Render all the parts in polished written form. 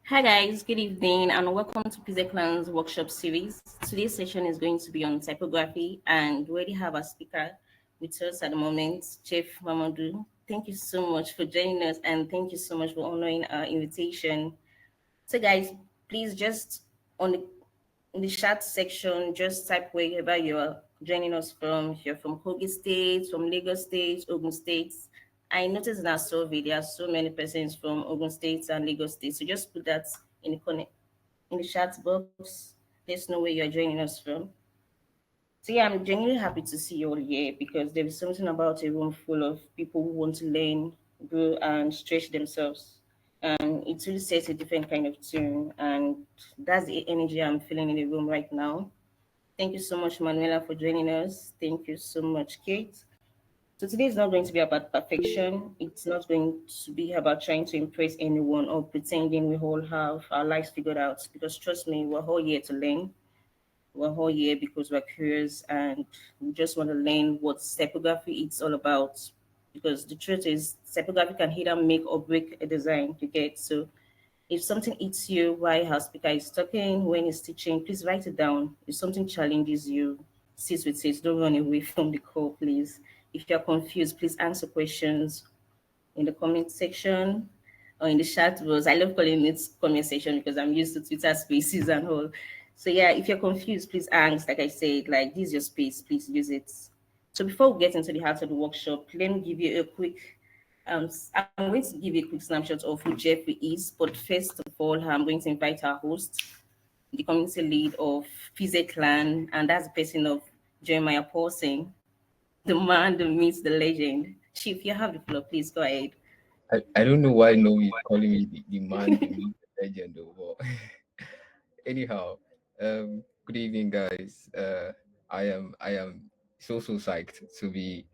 Hi guys, good evening and welcome to PixelClan's workshop series. Today's session is going to be on typography and we already have a speaker with us at the moment, Chef Mamudu. Thank you so much for joining us and thank you so much for honoring our invitation. So guys, please just on the in the chat section, just type wherever you're joining us from. If you're from Kogi State, from Lagos State, Ogun State. I noticed in our survey there are so many persons from Ogun State and Lagos State. So just put that in in the chat box. Let's know where you're joining us from. So yeah, I'm genuinely happy to see you all here because there is something about a room full of people who want to learn, grow, and stretch themselves. And it really sets a different kind of tune, and that's the energy I'm feeling in the room right now. Thank you so much, Manuela, for joining us. Thank you so much, Kate. So today is not going to be about perfection. It's not going to be about trying to impress anyone or pretending we all have our lives figured out. Because trust me, we're all here to learn. We're all here because we're curious and we just want to learn what typography is all about. Because the truth is, typography can either make or break a design you get. So if something hits you while our speaker is talking, when he's teaching, please write it down. If something challenges you, sit with it. Don't run away from the call, please. If you're confused, please answer questions in the comment section or in the chat box. I love calling it comment section because I'm used to Twitter spaces and all. So yeah, if you're confused, please ask. Like I said, like this is your space, please use it. So before we get into the heart of the workshop, let me give you a quick I'm going to give you a quick snapshot of who Jeffrey is, but first of all, I'm going to invite our host, the community lead of PixelClan, and that's the person of Jeremiah Paulson, the man, the myth, the legend. Chief, you have the floor. Please go ahead. I don't know why no is calling me the man, the myth, the legend, though. But anyhow, good evening, guys. I am so psyched to be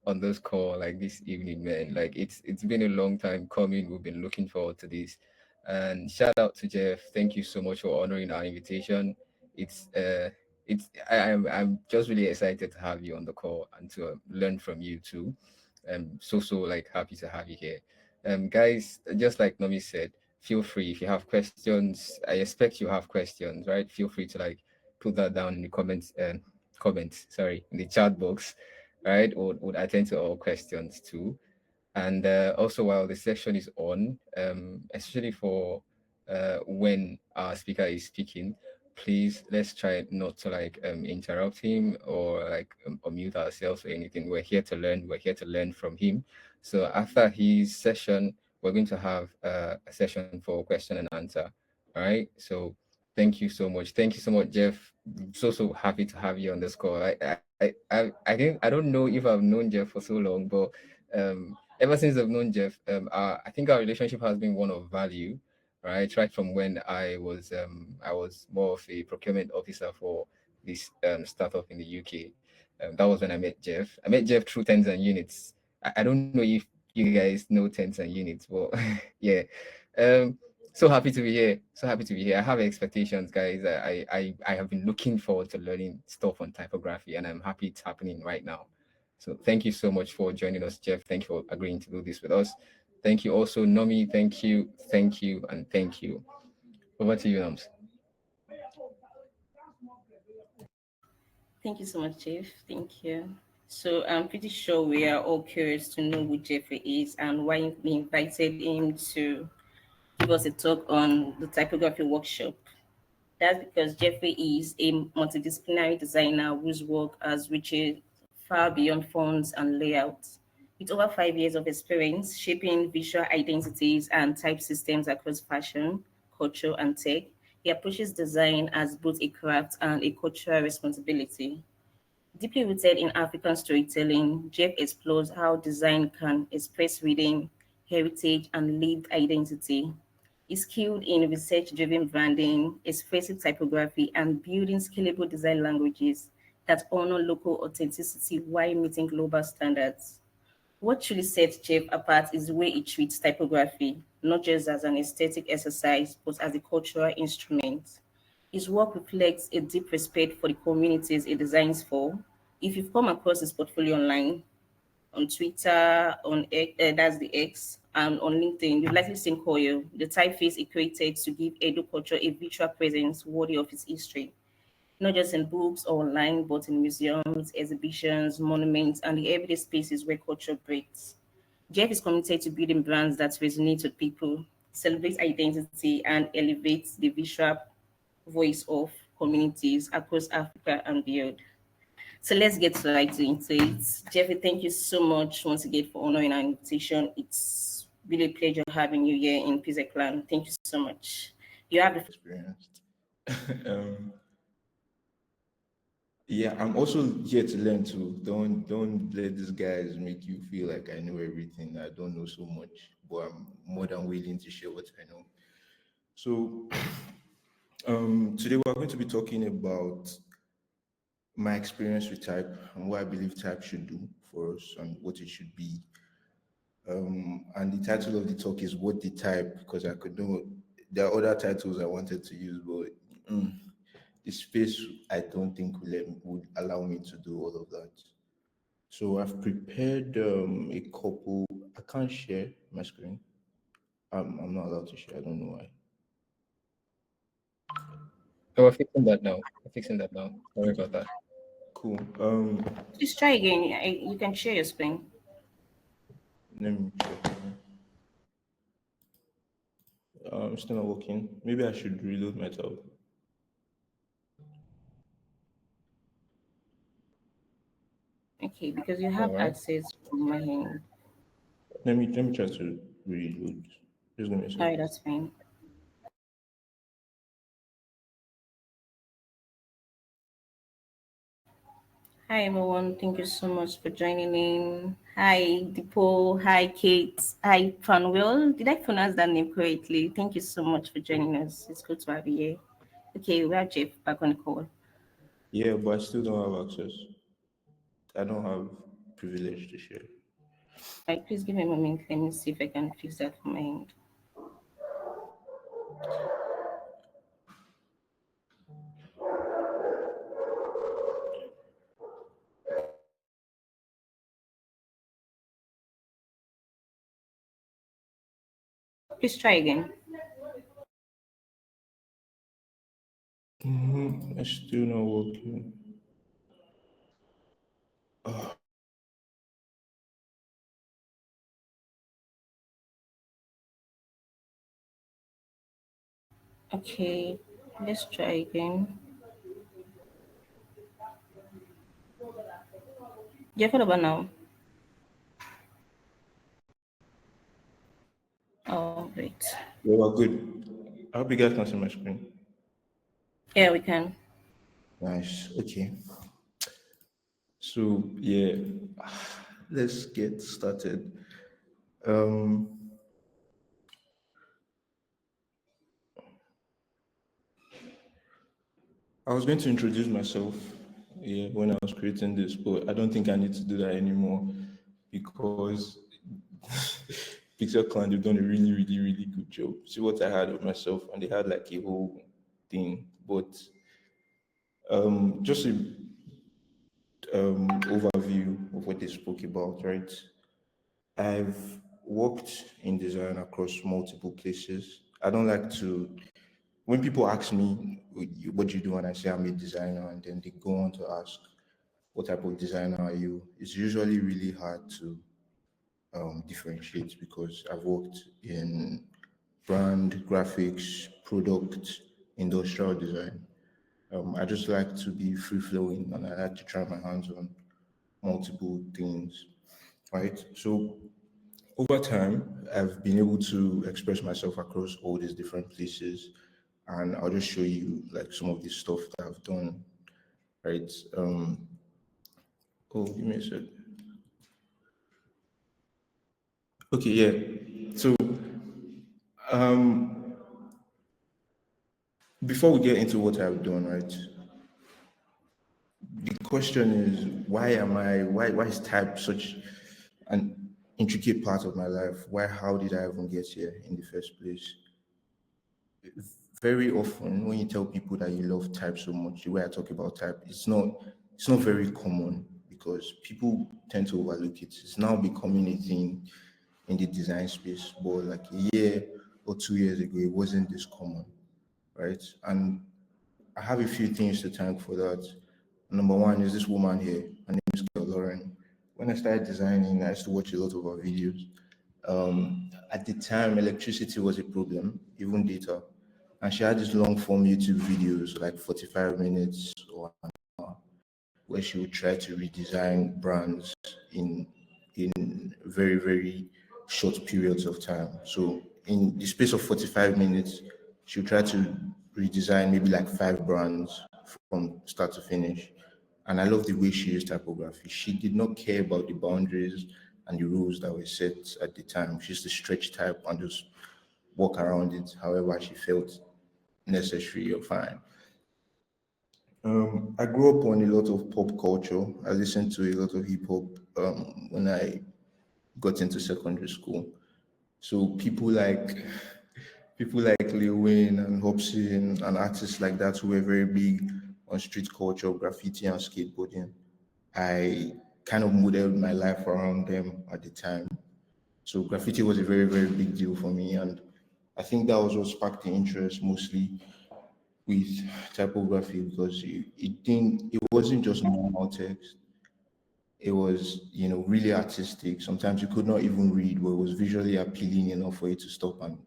on this call like this evening, man. Like it's been a long time coming. We've been looking forward to this, and shout out to Jeff. Thank you so much for honoring our invitation. It's uh I'm just really excited to have you on the call and to learn from you too. So like happy to have you here. Guys, just like Nomi said, feel free if you have questions. I expect you have questions, right? Feel free to like put that down in the comments, sorry, in the chat box, right? Or would attend to all questions too. And also, while the session is on, especially for when our speaker is speaking, please let's try not to like interrupt him or like unmute ourselves or anything. We're here to learn. We're here to learn from him. So after his session, we're going to have a session for question and answer. All right. So thank you so much. Thank you so much, Jeff. So happy to have you on this call. I don't know if I've known Jeff for so long, but ever since I've known Jeff, I think our relationship has been one of value, right from when I was more of a procurement officer for this startup in the UK. That was when I met Jeff. I met Jeff through tens and units. I don't know if you guys know tens and units, but yeah. um so happy to be here, so happy to be here. I have expectations, guys. I have been looking forward to learning stuff on typography, and I'm happy it's happening right now. So thank you so much for joining us, Jeff. Thank you for agreeing to do this with us. Thank you also, Nomi. Thank you, and thank you. Over to you, Nams. Thank you so much, Chief. Thank you. So I'm pretty sure we are all curious to know who Jeffrey is and why we invited him to give us a talk on the typography workshop. That's because Jeffrey is a multidisciplinary designer whose work has reached far beyond fonts and layouts. With over 5 years of experience shaping visual identities and type systems across fashion, culture, and tech, he approaches design as both a craft and a cultural responsibility. Deeply rooted in African storytelling, Jeff explores how design can express rhythm, heritage, and lived identity. He's skilled in research-driven branding, expressive typography, and building scalable design languages that honor local authenticity while meeting global standards. What truly sets Jeff apart is the way he treats typography, not just as an aesthetic exercise, but as a cultural instrument. His work reflects a deep respect for the communities he designs for. If you've come across his portfolio online, on Twitter, that's the X, on LinkedIn, you've likely seen Koyo, the typeface it created to give Edo culture a visual presence worthy of its history, not just in books or online, but in museums, exhibitions, monuments, and the everyday spaces where culture breathes. Jeff is committed to building brands that resonate with people, celebrate identity, and elevate the visual voice of communities across Africa and beyond. So let's get right into it. Jeffrey, thank you so much once again for honoring our invitation. It's really a pleasure having you here in PixelClan. Thank you so much. You have the Experienced. um, yeah, I'm also here to learn too. Don't let these guys make you feel like I know everything. I don't know so much, but I'm more than willing to share what I know. So today we're going to be talking about my experience with type and what I believe type should do for us and what it should be. And the title of the talk is "What the Type," because I could know there are other titles I wanted to use, but the space I don't think would allow me to do all of that. So I've prepared a couple. I can't share my screen. I'm not allowed to share. I don't know why. So we're fixing that now. We're fixing that now. Sorry about that. Cool. Please try again. You can share your screen. Let me check. Still not working. Maybe I should reload my tab. Okay, because you All have right. access from my end. Let me try to reload. Just give me a All sec. right, that's fine. Hi, everyone. Thank you so much for joining in. Hi, Depo. Hi, Kate. Hi, Panwell. Did I pronounce that name correctly? Thank you so much for joining us. It's good to have you here. Okay, we have Jeff back on the call. Yeah, but I still don't have access. I don't have privilege to share. All right, please give me a moment. Let me see if I can fix that from my end. Please try again. It's still not working. Okay, let's try again. Jeff, what about now? Oh, great. Yeah, we're good. I hope you guys can see my screen. Yeah, we can. Nice. Okay. So yeah, let's get started. Um, I was going to introduce myself, yeah, when I was creating this, but I don't think I need to do that anymore because PixelClan they've done a really, really, really good job. See what I had of myself, and they had like a whole thing. But just a overview of what they spoke about, right? I've worked in design across multiple places. I don't like to, when people ask me, what do you do? And I say I'm a designer, and then they go on to ask, what type of designer are you? It's usually really hard to differentiate because I've worked in brand, graphics, product, industrial design. I just like to be free flowing and I like to try my hands on multiple things, right? So over time, I've been able to express myself across all these different places, and I'll just show you like some of the stuff that I've done, right? Oh, give me a sec. Okay, yeah. So um, before we get into what I've done, right? The question is, why is type such an intricate part of my life? Why, how did I even get here in the first place? Very often when you tell people that you love type so much, the way I talk about type, it's not very common because people tend to overlook it. It's now becoming a thing. in the design space, but like a year or 2 years ago, it wasn't this common, right? And I have a few things to thank for that. Number one is this woman here. Her name is Lauren. When I started designing, I used to watch a lot of her videos. At the time, electricity was a problem, even data. And she had these long form YouTube videos, like 45 minutes or where she would try to redesign brands in very, very short periods of time. So in the space of 45 minutes, she would try to redesign maybe like 5 brands from start to finish. And I love the way she used typography. She did not care about the boundaries and the rules that were set at the time. She used to stretch type and just walk around it however she felt necessary or fine. I grew up on a lot of pop culture. I listened to a lot of hip hop when I got into secondary school. So people like Lil Wayne and Hobson and artists like that who were very big on street culture, graffiti and skateboarding. I kind of modeled my life around them at the time. So graffiti was a very, very big deal for me. And I think that was what sparked the interest mostly with typography because it wasn't just normal text. It was, really artistic. Sometimes you could not even read, but it was visually appealing enough for you to stop and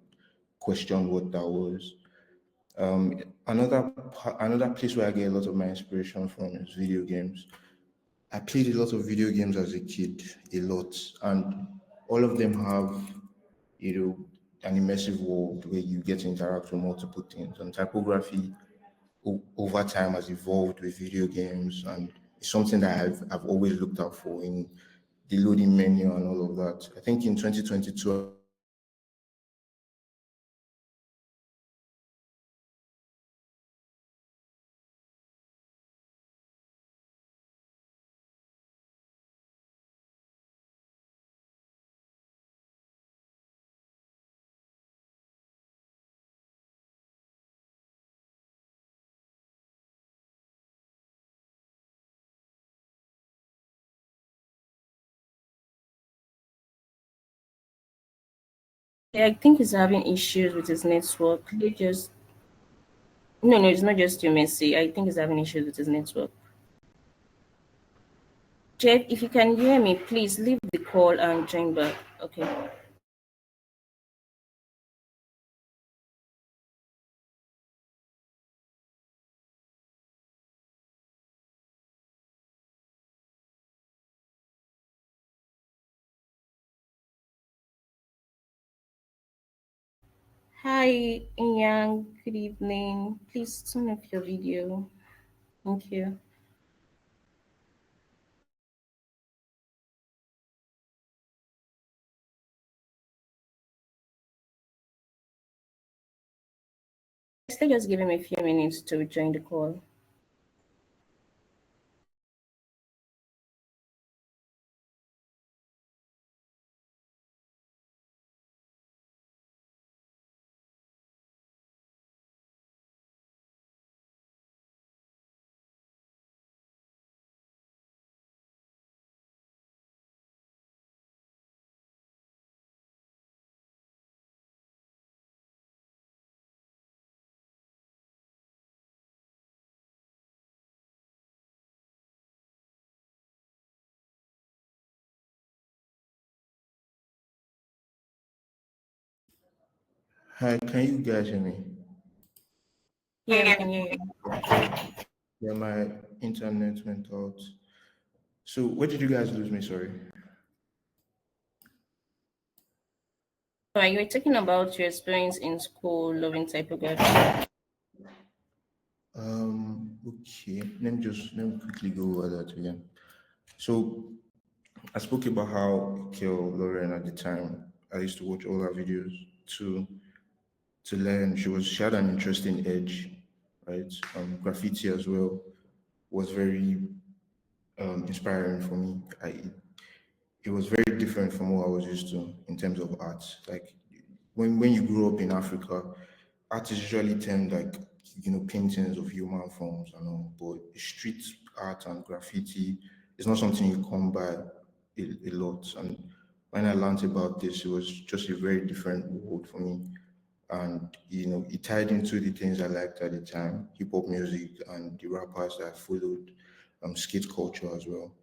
question what that was. Another place where I get a lot of my inspiration from is video games. I played a lot of video games as a kid, a lot, and all of them have, an immersive world where you get to interact with multiple things. And typography over time has evolved with video games, and it's something that I've always looked out for in the loading menu and all of that. I think in 2022, Yeah, I think he's having issues with his network. He just no, it's not just you, Messi. I think he's having issues with his network. Jeff, if you can hear me, please leave the call and join back. Okay. Hi, Ian. Good evening. Please turn off your video. Thank you. Let's just give him a few minutes to join the call. hi, can you guys hear me? Yeah, we can hear you. Yeah, my internet went out. So where did you guys lose me? Sorry. All right, you were talking about your experience in school loving typography. Okay. Let me quickly go over that again. So I spoke about how Kel Lauren at the time I used to watch all her videos to to learn. She had an interesting edge, right? Graffiti as well was very inspiring for me. It was very different from what I was used to in terms of art. Like when you grew up in Africa, art is usually termed like paintings of human forms and all, but street art and graffiti is not something you come by a lot. And When I learned about this, it was just a very different world for me. And it tied into the things I liked at the time, hip hop music and the rappers that I followed, skate culture as well.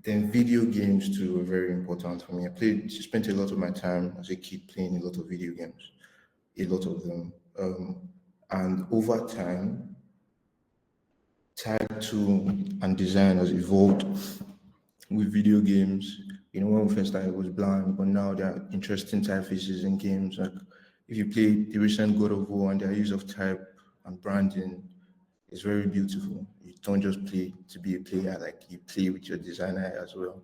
Then video games too were very important for me. Spent a lot of my time as a kid playing a lot of video games, a lot of them. And over time, type 2 and design has evolved with video games. When we first started, it was bland, but now there are interesting typefaces in games. Like if you play the recent God of War and their use of type and branding is very beautiful. You don't just play to be a player, like you play with your designer as well.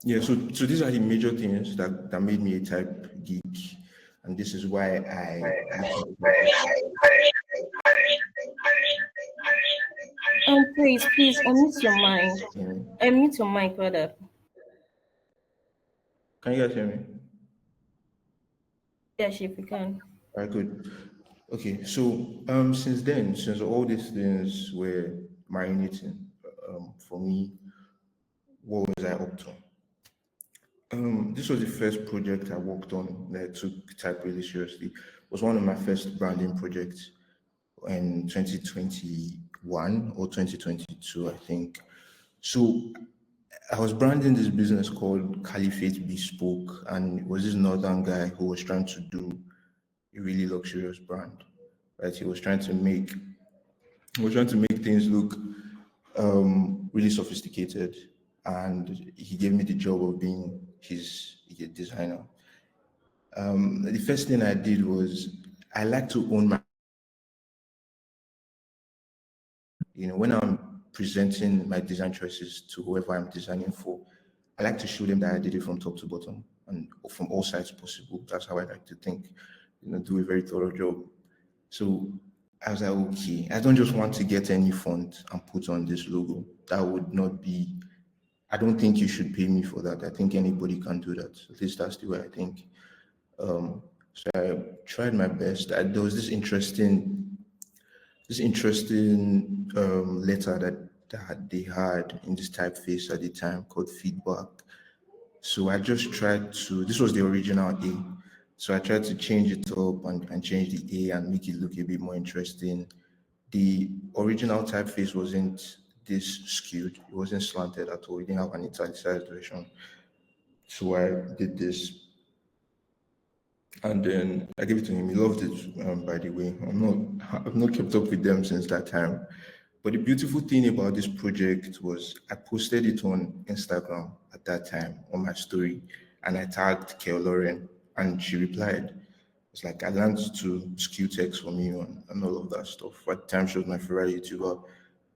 Yeah, so these are the major things that made me a type geek. And this is why I look into Please, unmute your mic. it. Unmute your mic, brother. Can you guys hear me? Yes, if you can. All right, good. Okay, so since then, since all these things were marinating, for me, what was I up to? This was the first project I worked on that I took type really seriously. It was one of my first branding projects in 2021 or 2022, I think. So I was branding this business called Caliphate Bespoke, and it was this northern guy who was trying to do a really luxurious brand, right? He was trying to make things look really sophisticated, and he gave me the job of being his designer. The first thing I did was I like to own my, when I'm presenting my design choices to whoever I'm designing for, I like to show them that I did it from top to bottom and from all sides possible. That's how I like to think, do a very thorough job. So I was like, okay, I don't just want to get any font and put on this logo. That would not be, I don't think you should pay me for that. I think anybody can do that. At least that's the way I think. So I tried my best. There was this interesting letter that they had in this typeface at the time called feedback. So I just tried to, this was the original A. So I tried to change it up and change the A and make it look a bit more interesting. The original typeface wasn't this skewed, it wasn't slanted at all, it didn't have an italicized version. So I did this and then I gave it to him. He loved it, by the way. I've not kept up with them since that time. But the beautiful thing about this project was I posted it on Instagram at that time on my story, and I tagged Kel Lauren, and she replied. It's like I learned to skew text from you and all of that stuff. At the time, she was my favorite YouTuber.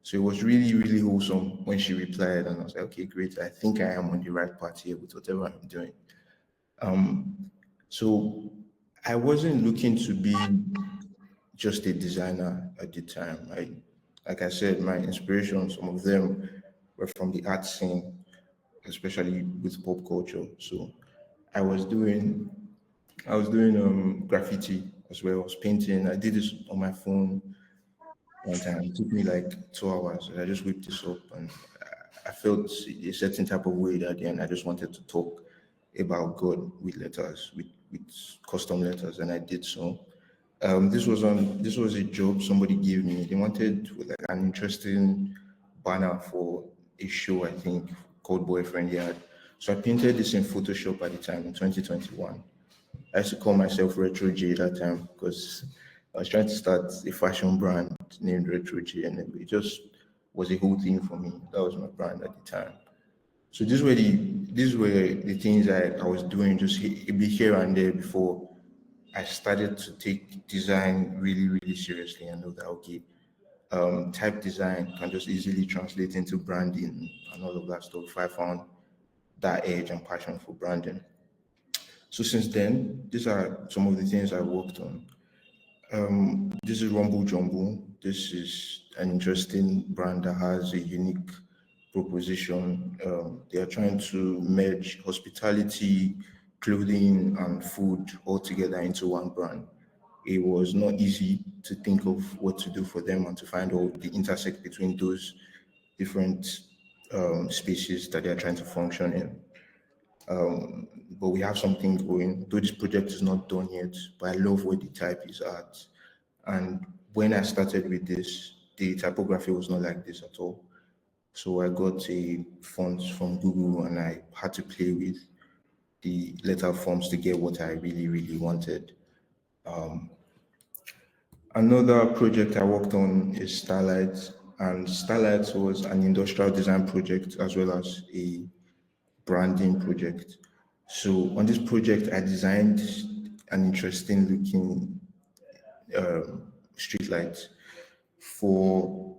So it was really, really wholesome when she replied, and I was like, okay, great. I think I am on the right path here with whatever I'm doing. So I wasn't looking to be just a designer at the time. Like I said, my inspiration, some of them were from the art scene, especially with pop culture. So I was doing, I was doing graffiti as well. I was painting. I did this on my phone one time. It took me like 2 hours. I just whipped this up, and I felt a certain type of way that then I just wanted to talk about God with letters, with custom letters, and I did so. This was a job somebody gave me. They wanted like an interesting banner for a show, I think, called Boyfriend Yard. So I painted this in Photoshop at the time in 2021. I used to call myself Retro J that time because I was trying to start a fashion brand named Retro J, and it just was a whole thing for me. That was my brand at the time. So these were the things I was doing just a bit here and there before I started to take design really, really seriously and know that okay, type design can just easily translate into branding and all of that stuff. I found that edge and passion for branding. So since then, these are some of the things I worked on. This is Rumble Jumble. This is an interesting brand that has a unique proposition. They are trying to merge hospitality, clothing, and food all together into one brand. It was not easy to think of what to do for them and to find all the intersect between those different spaces that they're trying to function in. But we have something going. Though this project is not done yet, but I love where the type is at. And when I started with this, the typography was not like this at all. So I got a font from Google and I had to play with the letter forms to get what I really, really wanted. Another project I worked on is Starlight, and Starlight was an industrial design project as well as a branding project. So on this project, I designed an interesting looking street light for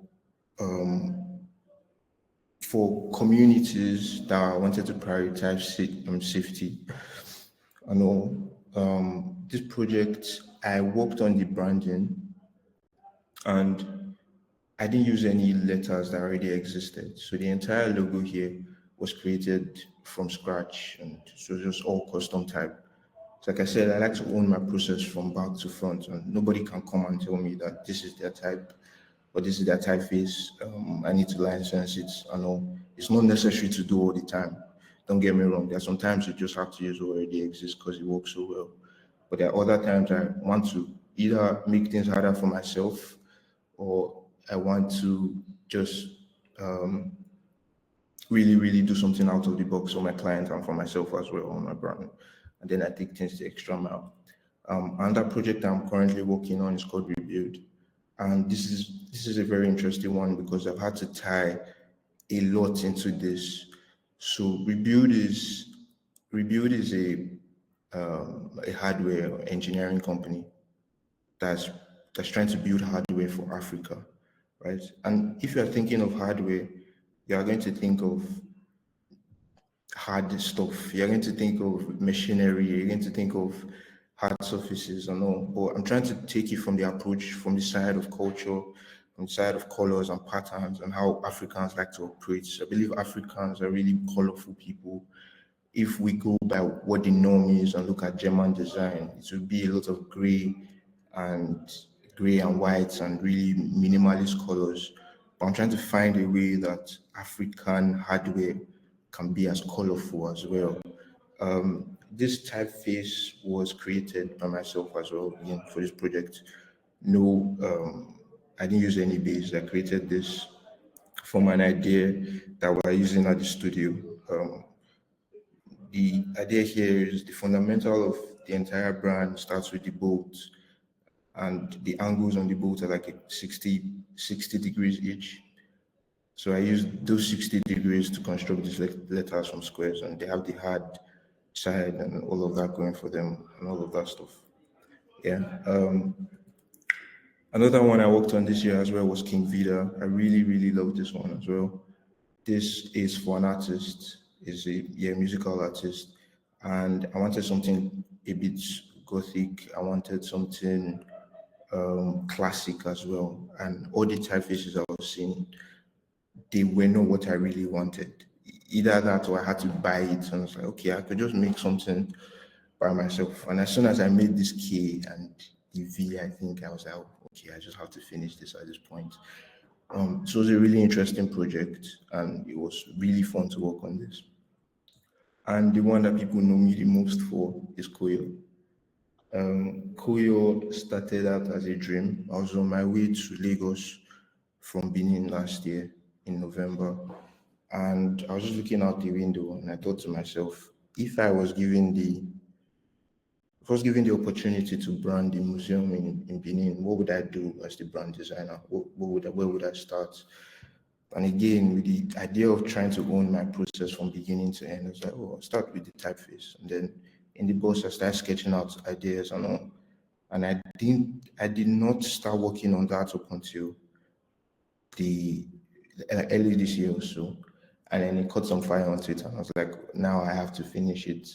communities that wanted to prioritize safety and all. This project, I worked on the branding and I didn't use any letters that already existed. So the entire logo here was created from scratch, and so just all custom type. So like I said, I like to own my process from back to front, and nobody can come and tell me that this is their type or this is their typeface. I need to license it and all. It's not necessary to do all the time. Don't get me wrong. There are sometimes you just have to use what already exists because it works so well. But there are other times I want to either make things harder for myself or I want to just really, really do something out of the box for my client and for myself as well on my brand. And then I take things the extra mile. Another project I'm currently working on is called Rebuild. And this is a very interesting one because I've had to tie a lot into this. So Rebuild is a hardware or engineering company that's trying to build hardware for Africa, right? And if you are thinking of hardware, you are going to think of hard stuff. You're going to think of machinery. You're going to think of hard surfaces and all. But I'm trying to take it from the approach, from the side of culture, from the side of colors and patterns and how Africans like to operate. So I believe Africans are really colorful people. If we go by what the norm is and look at German design, it would be a lot of and gray and whites and really minimalist colors. But I'm trying to find a way that African hardware can be as colorful as well. This typeface was created by myself as well again for this project. No, I didn't use any base. I created this from an idea that we're using at the studio. The idea here is the fundamental of the entire brand starts with the bolt, and the angles on the bolt are like 60 degrees each. So I used those 60 degrees to construct these letters from squares, and they have the hard side and all of that going for them and all of that stuff. Yeah. Another one I worked on this year as well was King Vida. I really, really love this one as well. This is for an artist, is a musical artist, and I wanted something a bit gothic. I wanted something classic as well, and all the typefaces I was seeing, they were not what I really wanted. Either that or I had to buy it, and I was like, okay, I could just make something by myself. And as soon as I made this K and the V, I think I was like, oh, okay, I just have to finish this at this point. So it was a really interesting project, and it was really fun to work on this. And the one that people know me the most for is Koyo. Koyo started out as a dream. I was on my way to Lagos from Benin last year in November, and I was just looking out the window and I thought to myself, if I was given the opportunity to brand the museum in Benin, what would I do as the brand designer? Where would I start? And again, with the idea of trying to own my process from beginning to end, I was like, oh, I'll start with the typeface. And then in the box, I started sketching out ideas and all. And I did not start working on that up until the early this year or so. And then it caught some fire on Twitter. And I was like, now I have to finish it.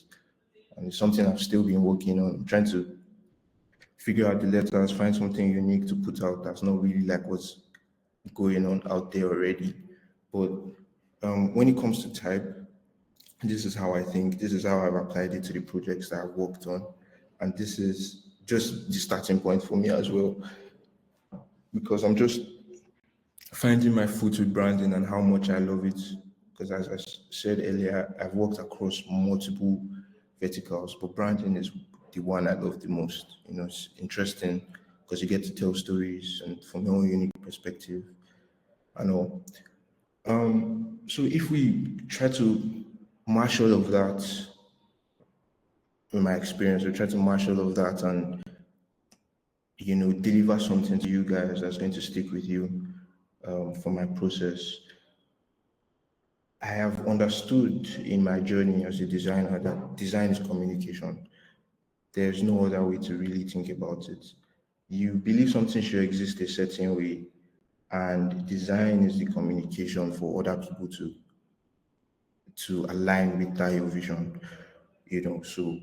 And it's something I've still been working on, trying to figure out the letters, find something unique to put out that's not really like what's going on out there already. But when it comes to type, this is how I think, this is how I've applied it to the projects that I've worked on. And this is just the starting point for me as well, because I'm just finding my foot with branding and how much I love it. because as said earlier, I've worked across multiple verticals, but branding is the one I love the most. It's interesting because you get to tell stories and from your own unique perspective and all. So if we try to mash all of that in my experience, we try to mash all of that and deliver something to you guys that's going to stick with you for my process. I have understood in my journey as a designer that design is communication. There's no other way to really think about it. You believe something should exist a certain way, and design is the communication for other people to align with that your vision. So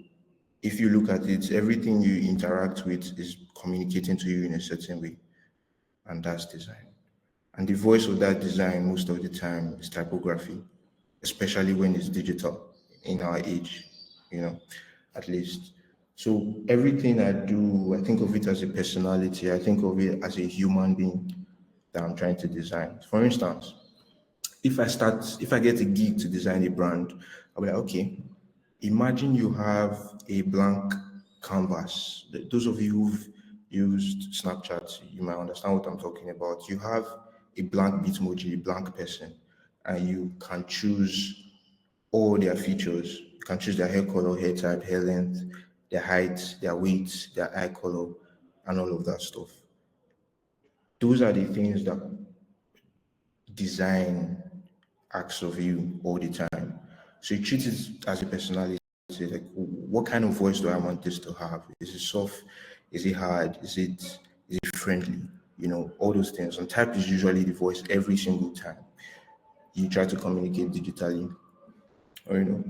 if you look at it, everything you interact with is communicating to you in a certain way, and that's design. And the voice of that design most of the time is typography, especially when it's digital in our age, you know, at least. So everything I do, I think of it as a personality. I think of it as a human being that I'm trying to design. For instance, if I get a gig to design a brand, I'll be like, okay, imagine you have a blank canvas. Those of you who've used Snapchat, you might understand what I'm talking about. You have a blank Bitmoji, a blank person, and you can choose all their features. You can choose their hair color, hair type, hair length, their height, their weight, their eye color, and all of that stuff. Those are the things that design asks of you all the time. So you treat it as a personality. Like, what kind of voice do I want this to have? Is it soft? Is it hard? Is it friendly? All those things. And type is usually the voice every single time you try to communicate digitally. Or.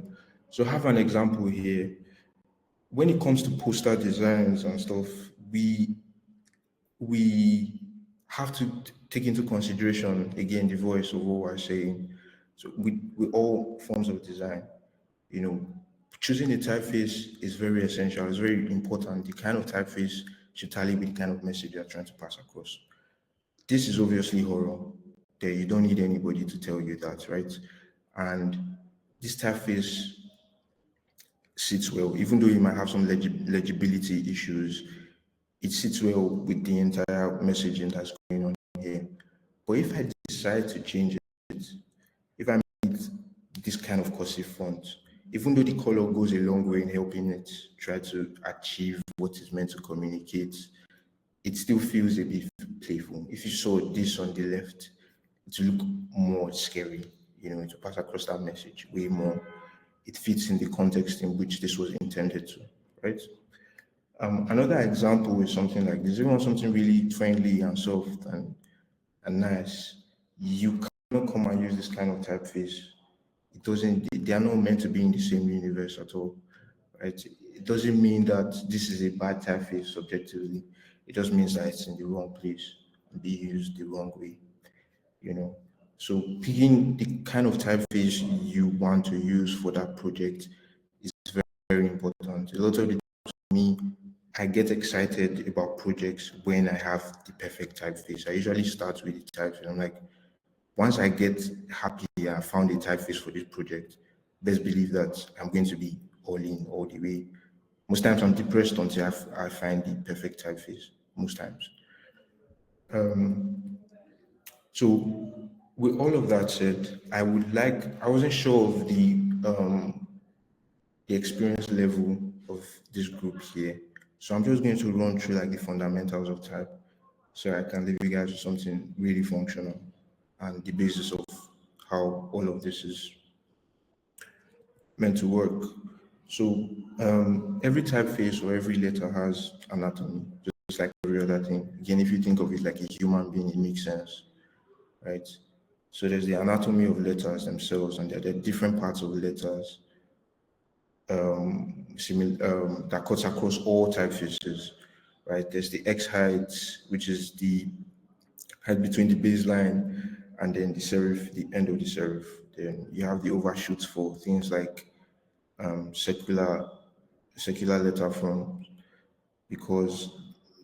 So I have an example here. When it comes to poster designs and stuff, we have to take into consideration again the voice of what we're saying. So with all forms of design, you know, choosing a typeface is very essential. It's very important. The kind of typeface should tally with the kind of message you're trying to pass across. This is obviously horror. That you don't need anybody to tell you that, right? And this typeface sits well, even though you might have some legibility issues. It sits well with the entire messaging that's going on here. But if I decide to change it, if I make this kind of cursive font, even though the color goes a long way in helping it try to achieve what it's meant to communicate, it still feels a bit playful. If you saw this on the left, it will look more scary, to pass across that message way more. It fits in the context in which this was intended to, right? Another example is something like this. If you want something really friendly and soft and nice, you cannot come and use this kind of typeface. It doesn't, they are not meant to be in the same universe at all, right? It doesn't mean that this is a bad typeface subjectively. It just means that it's in the wrong place and be used the wrong way, you know. So picking the kind of typeface you want to use for that project is very, very important. A lot of the me, I get excited about projects when I have the perfect typeface. I usually start with the typeface. I'm like, once I get happy I found a typeface for this project, best believe that I'm going to be all in all the way. Most times I'm depressed until I find the perfect typeface. Most times. So with all of that said, I wasn't sure of the experience level of this group here. So I'm just going to run through like the fundamentals of type so I can leave you guys with something really functional and the basis of how all of this is meant to work. So every typeface or every letter has anatomy, just like every other thing. Again, if you think of it like a human being, it makes sense, right? So there's the anatomy of letters themselves, and there are different parts of letters that cuts across all typefaces, right? There's the X height, which is the height between the baseline and then the serif, the end of the serif. Then you have the overshoots for things like circular letter forms, because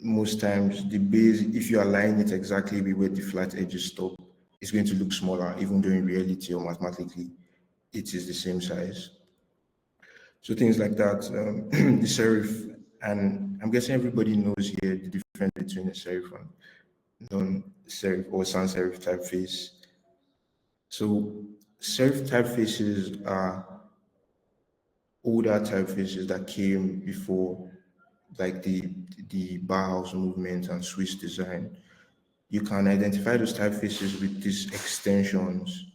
most times the base, if you align it exactly where the flat edges stop, it's going to look smaller, even though in reality or mathematically it is the same size. So things like that, the serif, and I'm guessing everybody knows here the difference between a serif and non-serif or sans serif typeface. So serif typefaces are older typefaces that came before, like the Bauhaus movement and Swiss design. You can identify those typefaces with these extensions.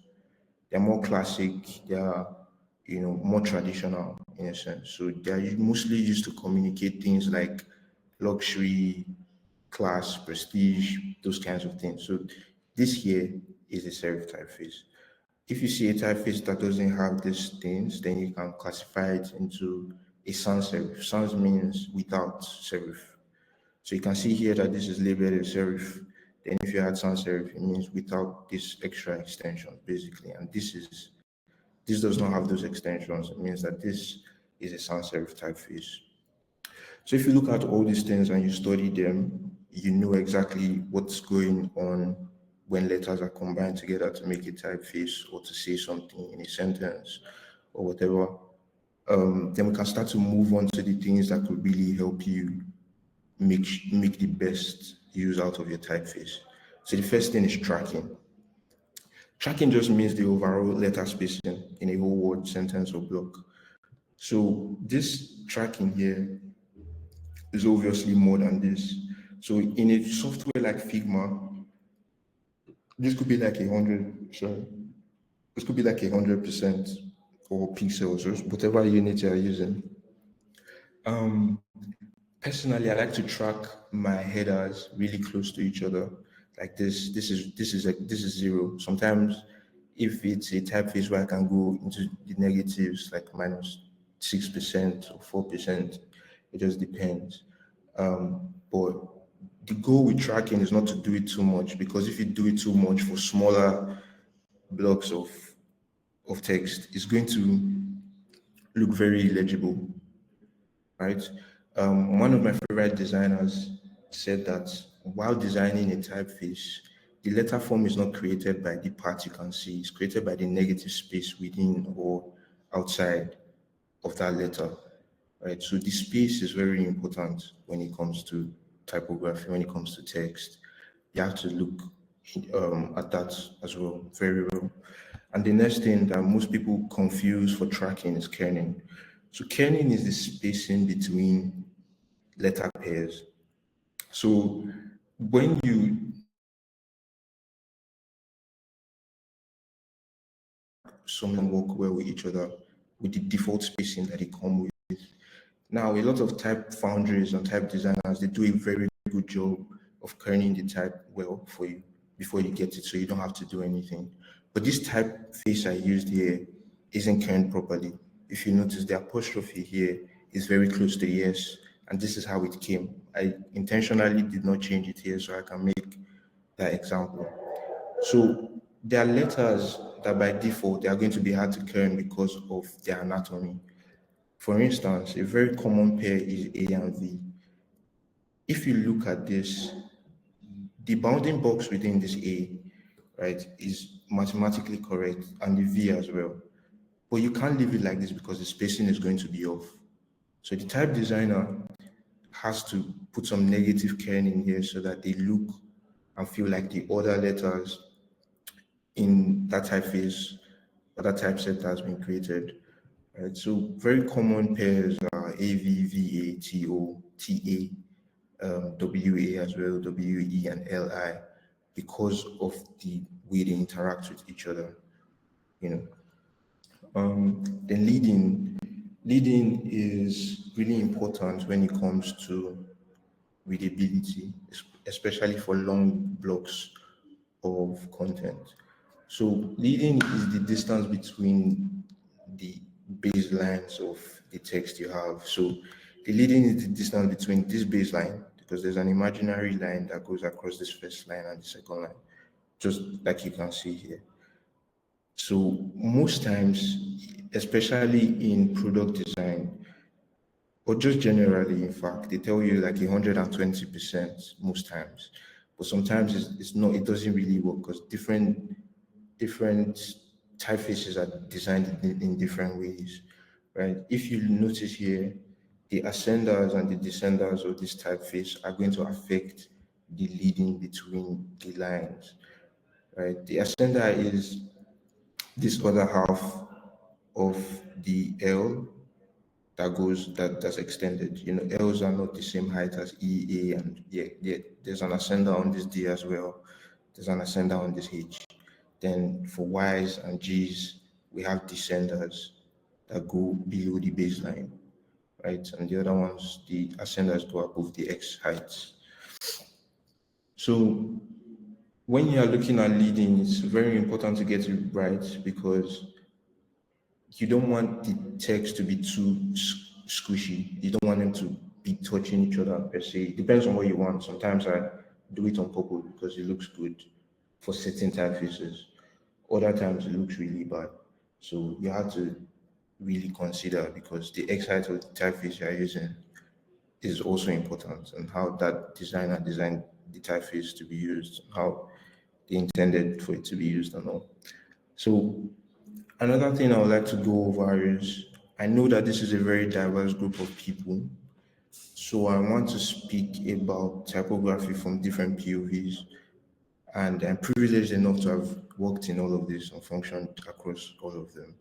They're more classic. They are, more traditional in a sense. So they're mostly used to communicate things like luxury, class, prestige, those kinds of things. So this here is a serif typeface. If you see a typeface that doesn't have these things, then you can classify it into a sans serif. Sans means without serif. So you can see here that this is labeled as serif. Then if you add sans serif, it means without this extra extension, basically. And this does not have those extensions. It means that this is a sans serif typeface. So if you look at all these things and you study them, you know exactly what's going on when letters are combined together to make a typeface or to say something in a sentence or whatever. Then we can start to move on to the things that could really help you make the best use out of your typeface. So the first thing is tracking. Tracking just means the overall letter spacing in a whole word, sentence, or block. So this tracking here is obviously more than this. So in a software like Figma, this could be like 100% or pixels or whatever unit you're using. Personally, I like to track my headers really close to each other. Like this is 0. Sometimes if it's a typeface where I can go into the negatives, like -6% or 4%, it just depends. But the goal with tracking is not to do it too much, because if you do it too much for smaller blocks of text, it's going to look very illegible, right? One of my favorite designers said that while designing a typeface, the letter form is not created by the part you can see, it's created by the negative space within or outside of that letter, right? So the space is very important when it comes to typography, when it comes to text. You have to look at that as well, very well. And the next thing that most people confuse for tracking is kerning. So kerning is the spacing between letter pairs. So when you someone work well with each other with the default spacing that they come with. Now, a lot of type foundries and type designers, they do a very good job of kerning the type well for you before you get it, so you don't have to do anything. But this typeface I used here isn't kerned properly. If you notice, the apostrophe here is very close to yes, and this is how it came. I intentionally did not change it here so I can make that example. So there are letters that by default they are going to be hard to kern because of their anatomy. For instance, a very common pair is A and V. If you look at this, the bounding box within this A, right, is mathematically correct, and the V as well. But you can't leave it like this because the spacing is going to be off. So the type designer has to put some negative kerning here so that they look and feel like the other letters in that typeface or that typeset that has been created. Right? So very common pairs are AV, VA, TO, TA, WA as well, WE and LI, because of the way they interact with each other. You know, then leading is really important when it comes to readability, especially for long blocks of content. So leading is the distance between the baselines of the text you have. So the leading is the distance between this baseline, because there's an imaginary line that goes across this first line and the second line, just like you can see here. So most times, especially in product design, or just generally, in fact, they tell you like 120% most times. but sometimes it's not. It doesn't really work because different typefaces are designed in different ways, right? If you notice here, the ascenders and the descenders of this typeface are going to affect the leading between the lines, right? The ascender is this other half of the L that's extended. L's are not the same height as E, A, and yeah. There's an ascender on this D as well. There's an ascender on this H. Then for Y's and G's, we have descenders that go below the baseline, right? And the other ones, the ascenders go above the X heights. So when you are looking at leading, it's very important to get it right because you don't want the text to be too squishy. You don't want them to be touching each other per se. It depends on what you want. Sometimes I do it on purpose because it looks good for certain typefaces. Other times it looks really bad. So you have to really consider because the X height of the typeface you're using is also important and how that designer designed the typeface to be used, how they intended for it to be used and all. So another thing I would like to go over is I know that this is a very diverse group of people. So I want to speak about typography from different POVs. And I'm privileged enough to have worked in all of this and functioned across all of them.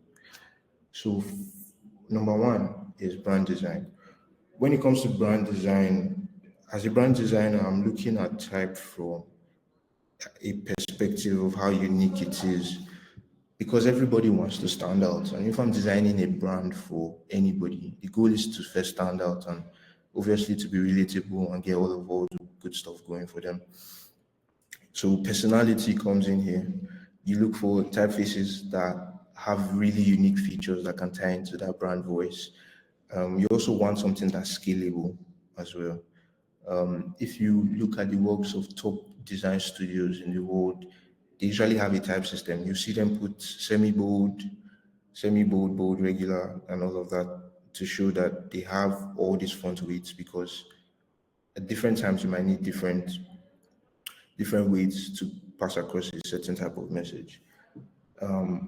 So, number one is brand design. When it comes to brand design, as a brand designer, I'm looking at type from a perspective of how unique it is because everybody wants to stand out. And if I'm designing a brand for anybody, the goal is to first stand out and obviously to be relatable and get all the good stuff going for them. So personality comes in here. You look for typefaces that have really unique features that can tie into that brand voice. You also want something that's scalable as well. If you look at the works of top design studios in the world, they usually have a type system. You see them put semi-bold, bold, regular, and all of that to show that they have all these font weights because at different times you might need different ways to pass across a certain type of message.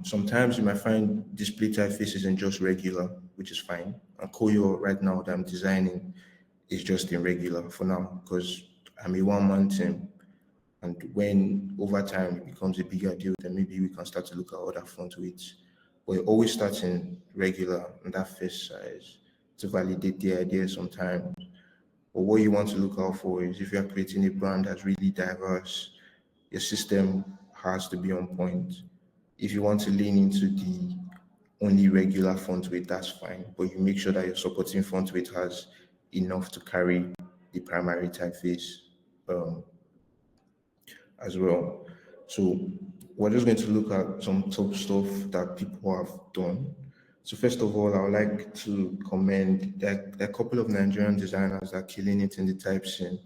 Sometimes you might find display typefaces in just regular, which is fine. And Koyo right now that I'm designing is just in regular for now because I'm a one-man team. And when over time it becomes a bigger deal, then maybe we can start to look at other font weights. But it always starts in regular and that first size to validate the idea sometimes. But what you want to look out for is if you're creating a brand that's really diverse, your system has to be on point. If you want to lean into the only regular font weight, that's fine. But you make sure that your supporting font weight has enough to carry the primary typeface um, as well. So we're just going to look at some top stuff that people have done. So first of all, I would like to commend that a couple of Nigerian designers that are killing it in the type scene,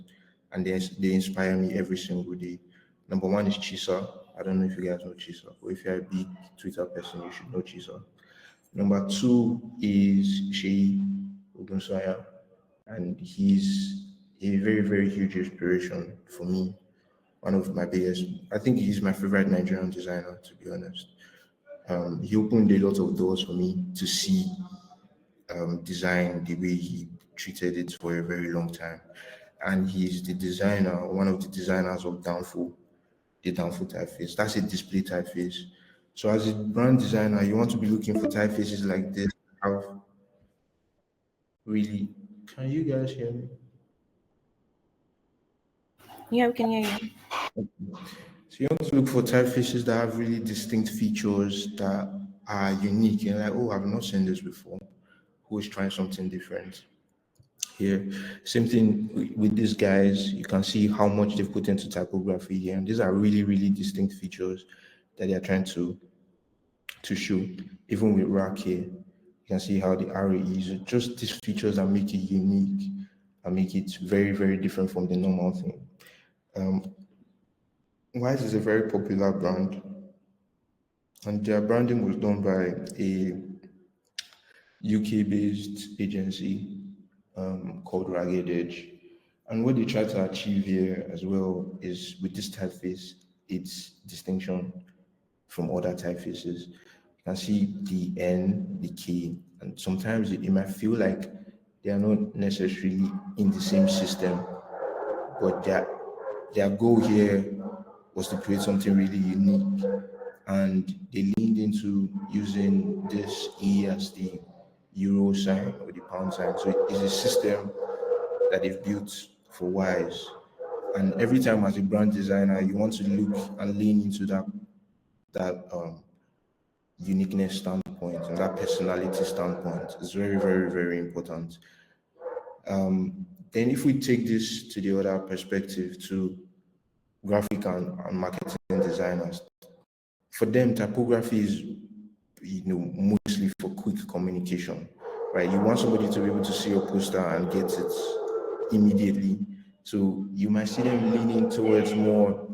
and they inspire me every single day. Number one is Chisa. I don't know if you guys know Chisa, but if you're a big Twitter person, you should know Chisa. Number two is Shei Ogunsanya, and he's a very, very huge inspiration for me. One of my biggest, I think he's my favorite Nigerian designer, to be honest. He opened a lot of doors for me to see design the way he treated it for a very long time. And he's the designer, one of the designers of Downfall, the Downfall typeface. That's a display typeface. So as a brand designer, you want to be looking for typefaces like this. Have really, can you guys hear me? Yeah, we can hear you. So you want to look for typefaces that have really distinct features that are unique. And like, oh, I've not seen this before. Who is trying something different here? Same thing with these guys. You can see how much they've put into typography here. And these are really, really distinct features that they are trying to show. Even with rack here, you can see how the arrow is just these features that make it unique and make it very, very different from the normal thing. Wise is a very popular brand, and their branding was done by a UK-based agency called Ragged Edge. And what they try to achieve here as well is with this typeface, its distinction from other typefaces. You can see the N, the K, and sometimes it might feel like they are not necessarily in the same system, but their goal here was to create something really unique. And they leaned into using this E as the euro sign or the pound sign. So it's a system that they've built for Wise. And every time as a brand designer, you want to look and lean into that uniqueness standpoint and that personality standpoint. It's very, very, very important. Then if we take this to the other perspective, to graphic and marketing designers, for them, typography is mostly for quick communication, right? You want somebody to be able to see your poster and get it immediately. So you might see them leaning towards more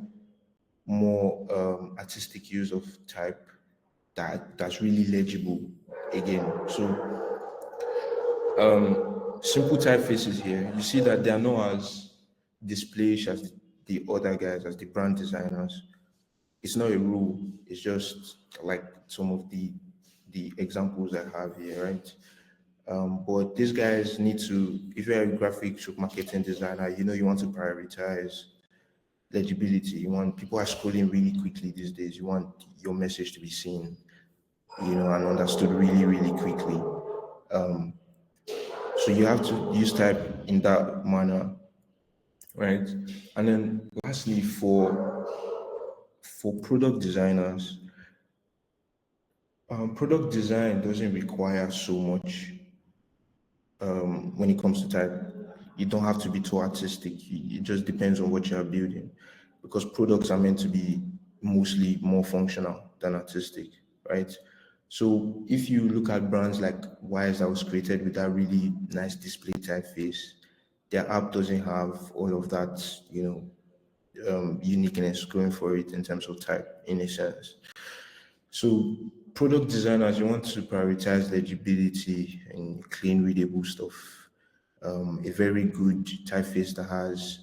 artistic use of type that's really legible again. So simple typefaces here, you see that they are not as displayish as the other guys, as the brand designers. It's not a rule. It's just like some of the examples I have here, right? But these guys need to, if you're a graphic marketing designer, you want to prioritize legibility. You want, people are scrolling really quickly these days. You want your message to be seen, and understood really, really quickly. So you have to use type in that manner, right? And then lastly, for product designers, product design doesn't require so much when it comes to type. You don't have to be too artistic. It just depends on what you are building, because products are meant to be mostly more functional than artistic, right? So if you look at brands like Wise that was created with that really nice display typeface, their app doesn't have all of that, uniqueness going for it in terms of type, in a sense. So product designers, you want to prioritize legibility and clean, readable stuff. A very good typeface that has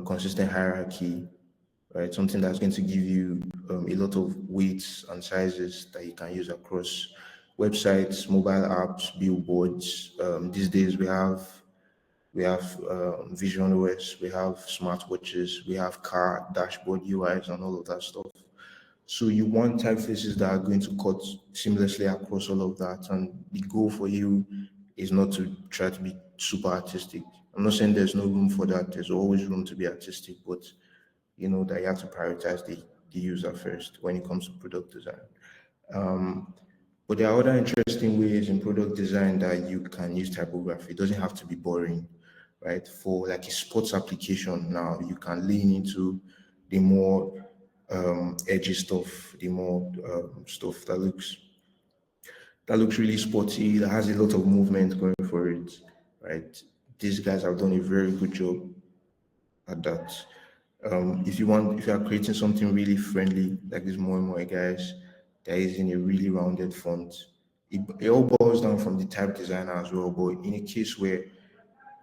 consistent hierarchy, right? Something that's going to give you a lot of weights and sizes that you can use across websites, mobile apps, billboards. These days we have Vision OS, we have smartwatches, we have car dashboard UIs and all of that stuff. So you want typefaces that are going to cut seamlessly across all of that. And the goal for you is not to try to be super artistic. I'm not saying there's no room for that. There's always room to be artistic, but that you have to prioritize the user first when it comes to product design. But there are other interesting ways in product design that you can use typography. It doesn't have to be boring, right? For like a sports application now, you can lean into the more edgy stuff, the more stuff that looks really sporty, that has a lot of movement going for it, right? These guys have done a very good job at that. If you are creating something really friendly, like this more guys, that is in a really rounded font. It all boils down from the type designer as well. But in a case where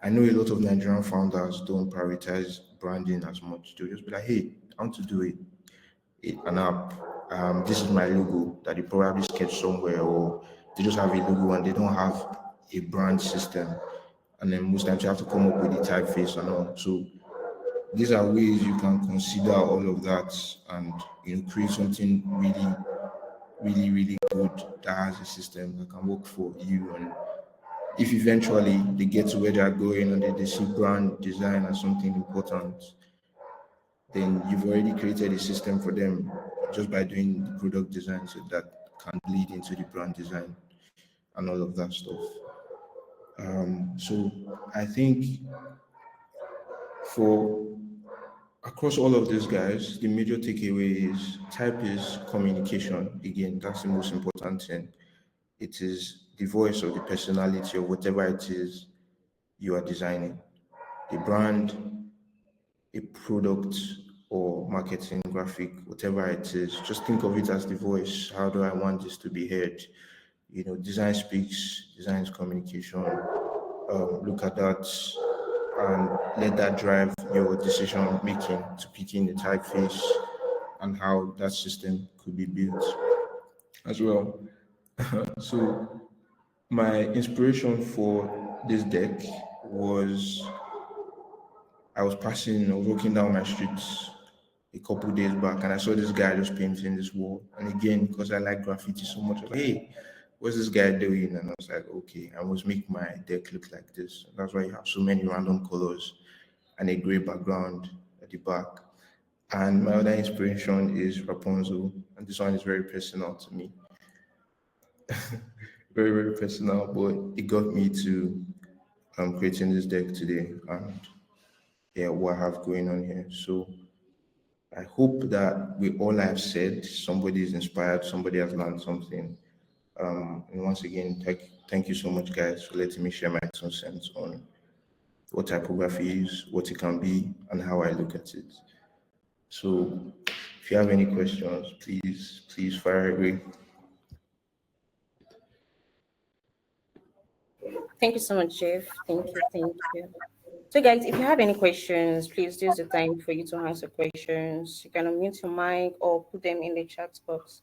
I know a lot of Nigerian founders don't prioritize branding as much, they'll just be like, hey, I want to do an app. This is my logo that they probably sketch somewhere, or they just have a logo and they don't have a brand system. And then most times you have to come up with a typeface and all. So these are ways you can consider all of that and create something really, really, really good that has a system that can work for you. And if eventually they get to where they're going and they see brand design as something important, then you've already created a system for them just by doing the product design, so that can bleed into the brand design and all of that stuff. So I think for across all of these guys, the major takeaway is type is communication. Again, that's the most important thing. It is the voice or the personality of whatever it is you are designing. The brand, a product, or marketing, graphic, whatever it is, just think of it as the voice. How do I want this to be heard? Design speaks, design is communication. Look at that. and let that drive your decision making to picking the typeface and how that system could be built as well. So my inspiration for this deck was I was walking down my streets a couple days back and I saw this guy just painting this wall. And again, because I like graffiti so much, I was like, hey, what's this guy doing? And I was like, okay, I must make my deck look like this. That's why you have so many random colors and a gray background at the back. And my other inspiration is Rapunzel, and this one is very personal to me. Very, very personal, but it got me to creating this deck today and yeah, what I have going on here. So I hope that with all I've said, somebody is inspired, somebody has learned something. And once again, thank you so much, guys, for letting me share my 2 cents on what typography is, what it can be, and how I look at it. So, if you have any questions, please fire away. Thank you so much, Jeff. Thank you. Thank you. So, guys, if you have any questions, please use the time for you to answer questions. You can unmute your mic or put them in the chat box.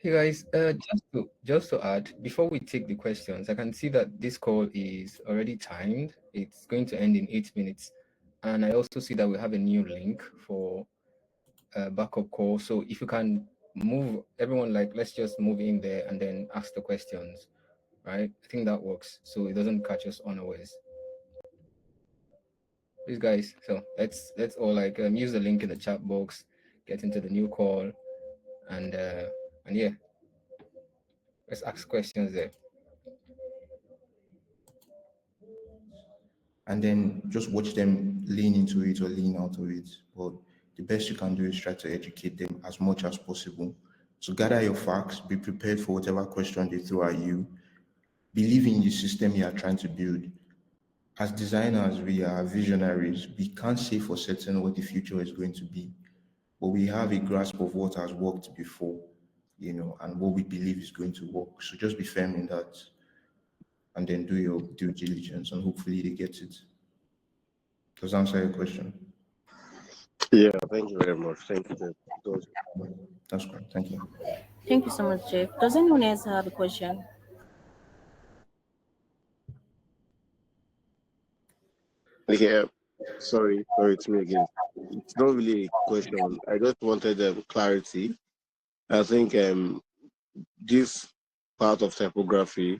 Hey guys, just to add, before we take the questions, I can see that this call is already timed. It's going to end in 8 minutes, and I also see that we have a new link for a backup call. So if you can move everyone, like let's just move in there and then ask the questions, right? I think that works, so it doesn't catch us unawares. Please, guys. So let's all like use the link in the chat box, get into the new call, and yeah, let's ask questions there. And then just watch them lean into it or lean out of it. But the best you can do is try to educate them as much as possible. So gather your facts, be prepared for whatever question they throw at you. Believe in the system you are trying to build. As designers, we are visionaries. We can't say for certain what the future is going to be, but we have a grasp of what has worked before, and what we believe is going to work. So just be firm in that and then do your due diligence and hopefully they get it. Does that answer your question? Yeah, thank you very much. Thank you. That's great. Thank you. Thank you so much, Jeff. Does anyone else have a question? Yeah, sorry, it's me again. It's not really a question. I just wanted clarity. I think this part of typography,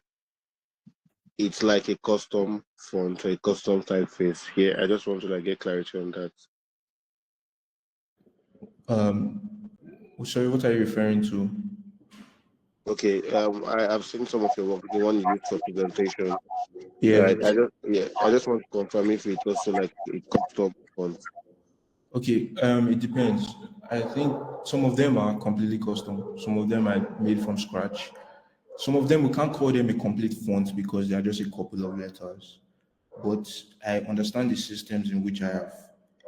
it's like a custom font, a custom typeface. Yeah, I just want to get clarity on that. Sorry, what are you referring to? Okay, I've seen some of your work, the one you used for presentation. Yeah. I just want to confirm if it's also like a custom font. Okay. It depends. I think some of them are completely custom. Some of them are made from scratch. Some of them we can't call them a complete font because they are just a couple of letters. But I understand the systems in which I have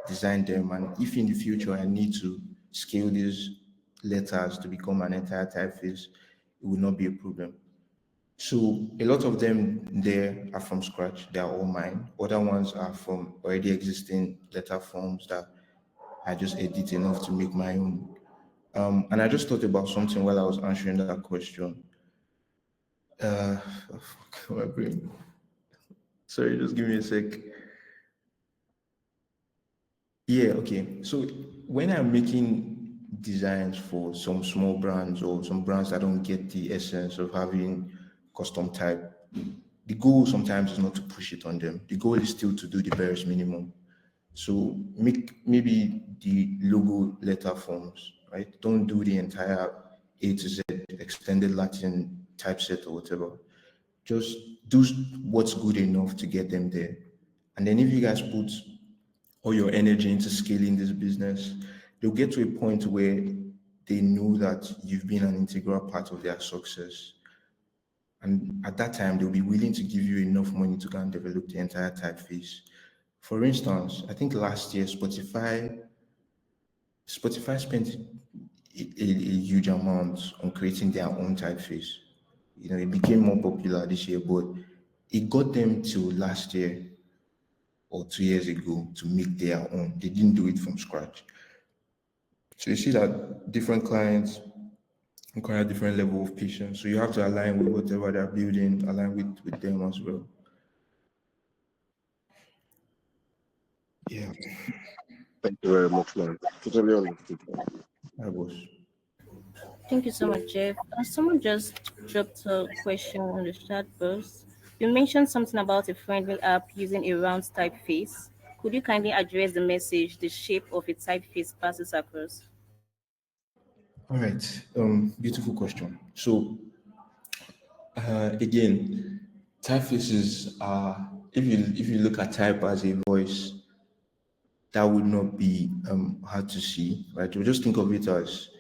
designed them, and if in the future I need to scale these letters to become an entire typeface, it will not be a problem. So a lot of them there are from scratch. They are all mine. Other ones are from already existing letter forms that I just edit enough to make my own. And I just thought about something while I was answering that question. Fuck my brain. Sorry, just give me a sec. Yeah, okay. So when I'm making designs for some small brands or some brands that don't get the essence of having custom type, the goal sometimes is not to push it on them. The goal is still to do the barest minimum. So make maybe the logo letter forms, right? Don't do the entire A to Z extended Latin typeset or whatever. Just do what's good enough to get them there. And then if you guys put all your energy into scaling this business, they'll get to a point where they know that you've been an integral part of their success. And at that time, they'll be willing to give you enough money to go and develop the entire typeface. For instance, I think last year Spotify spent a huge amount on creating their own typeface. It became more popular this year, but it got them till last year or 2 years ago to make their own. They didn't do it from scratch. So you see that different clients require different level of patience. So you have to align with whatever they're building, align with them as well. Yeah, Thank you very much, man. Totally understood. I was. Thank you so much, Jeff. Someone just dropped a question on the chat box. You mentioned something about a friendly app using a round typeface. Could you kindly address the message the shape of a typeface passes across? All right. Beautiful question. So again, typefaces are, if you look at type as a voice, that would not be hard to see, right? You just think of it as,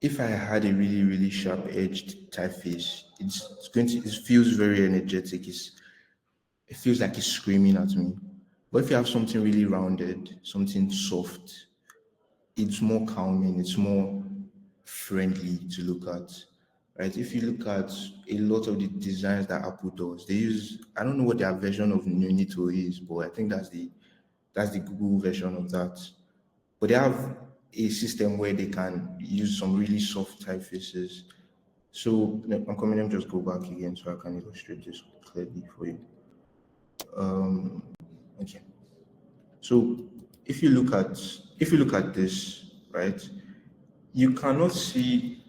if I had a really, really sharp edged typeface, it feels very energetic. It feels like it's screaming at me. But if you have something really rounded, something soft, it's more calming, it's more friendly to look at. Right? If you look at a lot of the designs that Apple does, they use, I don't know what their version of Nunito is, but I think that's the Google version of that. But they have a system where they can use some really soft typefaces. So I'm coming, let me just go back again so I can illustrate this clearly for you. Okay. So if you look at this, right, you cannot see.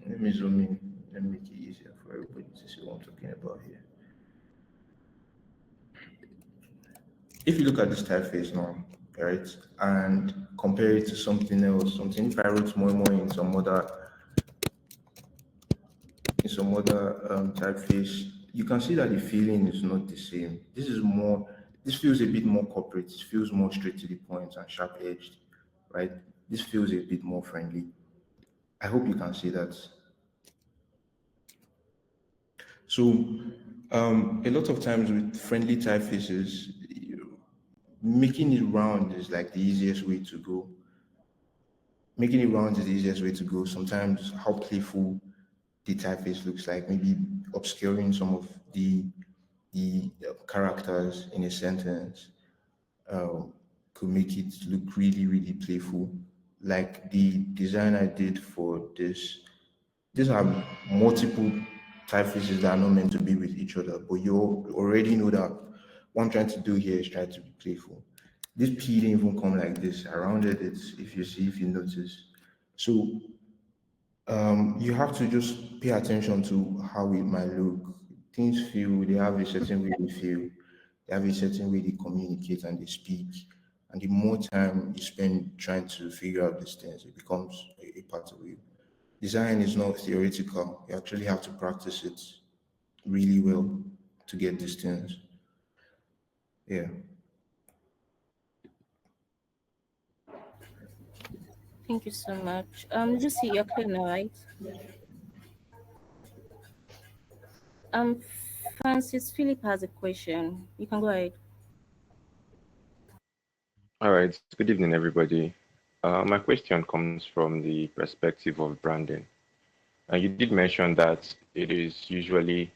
Let me zoom in. Let me make it easier for everybody to see what I'm talking about here. If you look at this typeface now, right, and compare it to something else, if I wrote more and more in some other typeface, you can see that the feeling is not the same. This feels a bit more corporate. It feels more straight to the point and sharp edged, right? This feels a bit more friendly. I hope you can see that. So, a lot of times with friendly typefaces, making it round is like the easiest way to go. Making it round is the easiest way to go. Sometimes how playful the typeface looks like, maybe obscuring some of the characters in a sentence, um, could make it look really, really playful. Like the design I did for this, these are multiple typefaces that are not meant to be with each other, but you already know that what I'm trying to do here is try to be playful. This P didn't even come like this. I rounded it, if you notice. So you have to just pay attention to how it might look. Things feel, they have a certain way they feel, they have a certain way they communicate and they speak. And the more time you spend trying to figure out these things, it becomes a part of you. Design is not theoretical. You actually have to practice it really well to get these things. Yeah. Thank you so much. Lucy, you're clear now, right? Um, Francis Philip has a question. You can go ahead. All right. Good evening, everybody. My question comes from the perspective of branding. You did mention that it is usually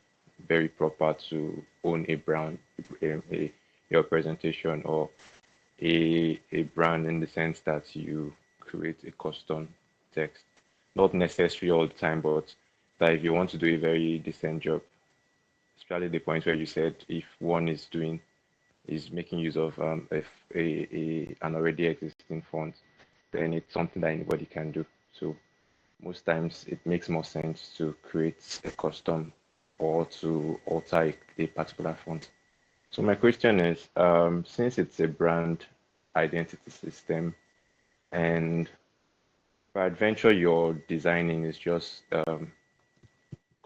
very proper to own a brand, your presentation, or a brand in the sense that you create a custom text. Not necessary all the time, but that if you want to do a very decent job, especially the point where you said if one is making use of an already existing font, then it's something that anybody can do. So most times it makes more sense to create a custom or to alter a particular font. So my question is, since it's a brand identity system and peradventure your designing is just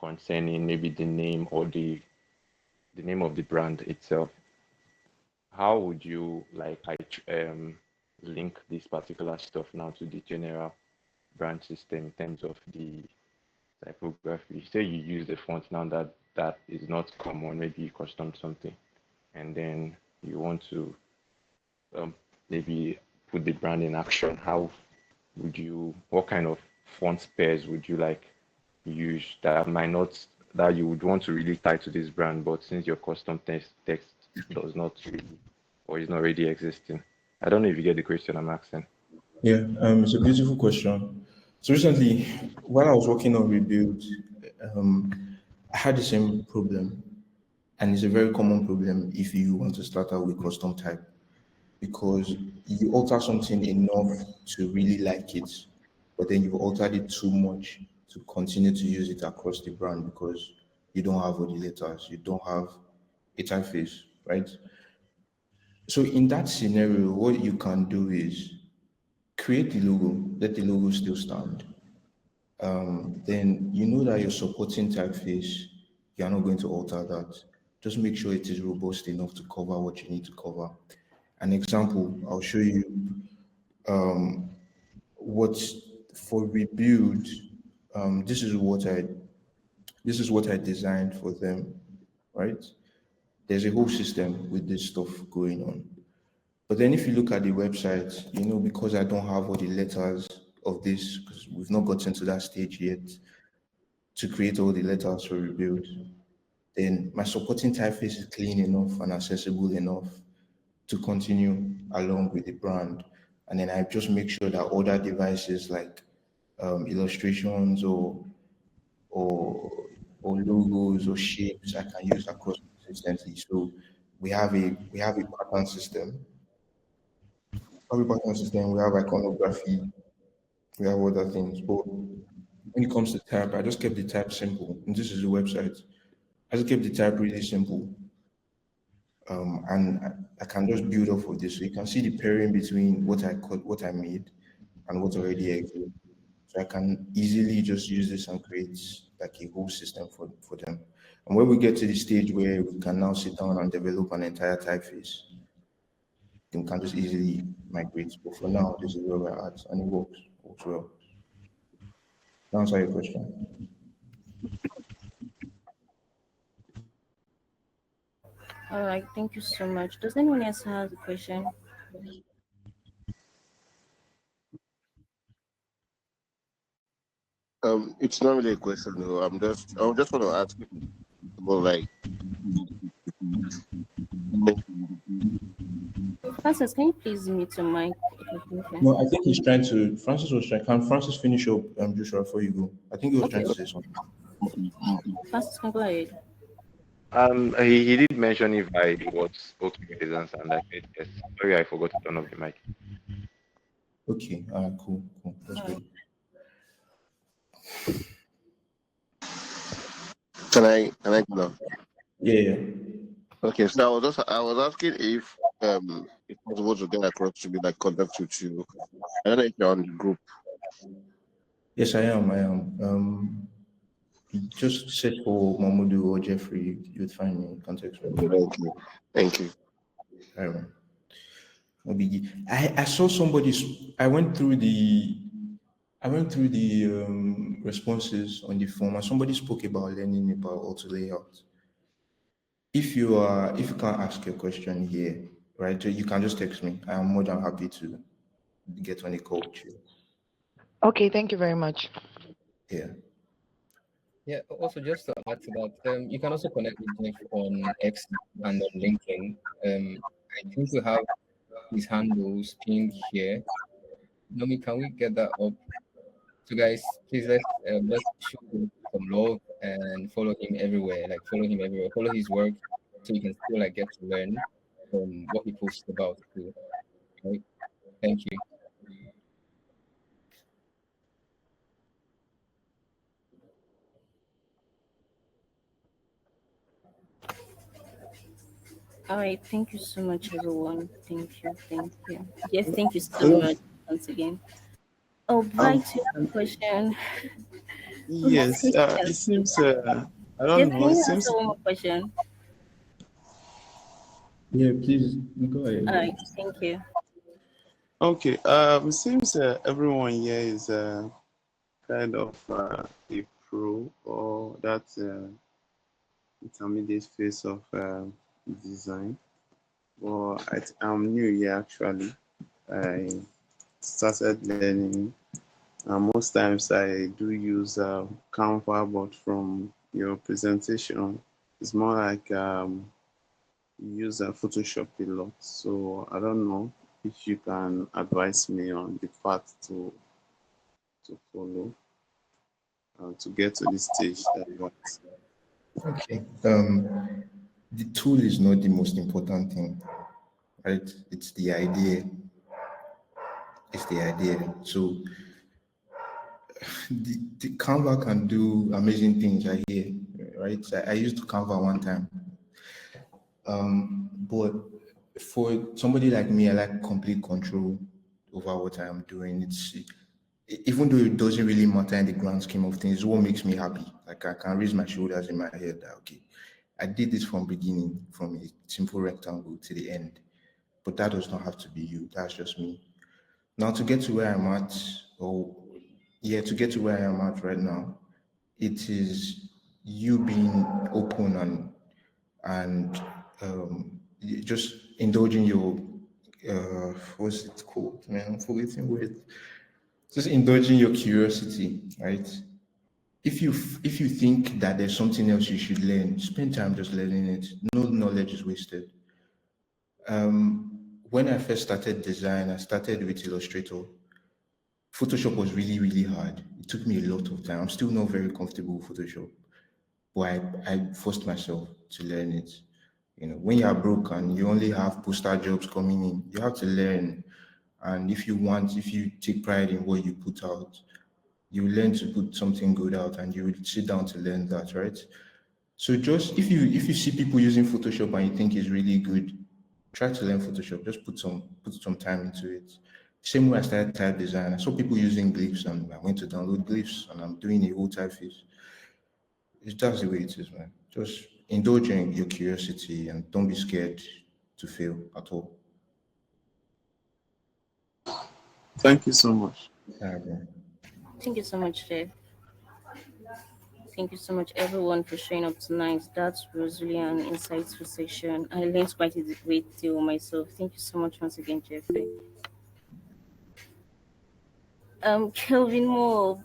concerning maybe the name or the name of the brand itself, how would you link this particular stuff now to the general brand system in terms of the typography? Say you use a font now that is not common, maybe you custom something, and then you want to um, maybe put the brand in action. How what kind of font pairs would you like use that might not, that you would want to really tie to this brand, but since your custom text does not really or is not already existing? I don't know if you get the question I'm asking. Yeah, it's a beautiful question. So recently, while I was working on Rebuild, I had the same problem, and it's a very common problem if you want to start out with custom type, because you alter something enough to really like it, but then you've altered it too much to continue to use it across the brand because you don't have all the letters, you don't have a typeface, right? So in that scenario, what you can do is create the logo, let the logo still stand. Then you know that your supporting typeface, you're not going to alter that. Just make sure it is robust enough to cover what you need to cover. An example, I'll show you what for rebuild. Um, this is what I this is what I designed for them, right? There's a whole system with this stuff going on. But then if you look at the website, because I don't have all the letters of this, because we've not gotten to that stage yet to create all the letters for rebuild, then my supporting typeface is clean enough and accessible enough to continue along with the brand. And then I just make sure that other devices like illustrations or or logos or shapes I can use across consistently. So we have a pattern system. We have a pattern system. We have iconography. We have other things. But when it comes to type, I just kept the type simple. And this is the website. I just kept the type really simple. And I can just build off of this. So you can see the pairing between what I made, and what already exists. So I can easily just use this and create like a whole system for them. And when we get to the stage where we can now sit down and develop an entire typeface, then we can just easily migrate. But for now, this is where we're at, and it works well. To answer your question. All right, thank you so much. Does anyone else have a question? It's not really a question though. I just want to ask about like Francis, can you please mute your mic? Okay. No, I think he's trying to. Francis was trying. Can Francis finish up, Joshua, before you go? I think he was Okay, trying to okay. say something. Francis, can go ahead. He did mention if I was okay with his answer, and I said yes. Sorry, I forgot to turn off the mic. Okay, cool. That's All right. good. can I go now? Yeah. Okay, so I was asking if it's possible to get across to be like contact with you. I don't know if you're on the group. Yes, I am. Just search for Mamudu or Jeffrey. You'd find me. Context me. Okay, thank you. Thank you. All right. No biggie. I saw somebody's. I went through the responses on the form, and somebody spoke about learning about auto layout. If you can't ask your question here, right? So you can just text me. I am more than happy to get on a call with you. Okay, thank you very much. Yeah. Yeah, also just to add to that, you can also connect with Jeff on X and on LinkedIn. I think we have his handles pinned here. Nomi, can we get that up? So guys, please let's show him some love and follow him everywhere. Like follow him everywhere, follow his work, so you can still like get to learn from what he posts about too. Right? Thank you. All right, thank you so much, everyone. Thank you, thank you. Yes, thank you so Hello. much once again. Oh, Um, right to your question. Who's yes. taking It us? seems. I don't Yes, know. can It you answer seems. one more question? Yeah, please go All ahead. right, thank you. Okay. It seems everyone here is kind of a pro or that intermediate phase of design. Well, I'm new here actually. I started learning. Most times I do use Canva, but from your presentation, it's more like you use Photoshop a lot. So I don't know if you can advise me on the path to follow to get to this stage that you want. Okay. The tool is not the most important thing, right? It's the idea. It's the idea. So the Canva can do amazing things, I hear, right? I used Canva one time. But for somebody like me, I like complete control over what I am doing. Even though it doesn't really matter in the grand scheme of things, it's what makes me happy. Like I can raise my shoulders in my head that okay, I did this from beginning, from a simple rectangle to the end. But that does not have to be you. That's just me. Now to get to where I'm at, or yeah, to get to where I am at right now, it is you being open and just indulging your what's it called, man? I'm forgetting with just indulging your curiosity, right? If you think that there's something else you should learn, spend time just learning it. No knowledge is wasted. When I first started design, I started with Illustrator. Photoshop was really, really hard. It took me a lot of time. I'm still not very comfortable with Photoshop, but I forced myself to learn it. When you are broke and you only have postal jobs coming in, you have to learn. And if you take pride in what you put out, you learn to put something good out and you will sit down to learn that, right? So just if you see people using Photoshop and you think it's really good, try to learn Photoshop. Just put some time into it. Same way I started type design. I saw people using glyphs and I went to download glyphs and I'm doing a whole typeface. It's just the way it is, man. Just indulge in your curiosity and don't be scared to fail at all. Thank you so much. Bro. Thank you so much, Jeff. Thank you so much, everyone, for showing up tonight. That was really an insightful session. I learned quite a great deal myself. Thank you so much once again, Jeffrey. Kelvin Moore,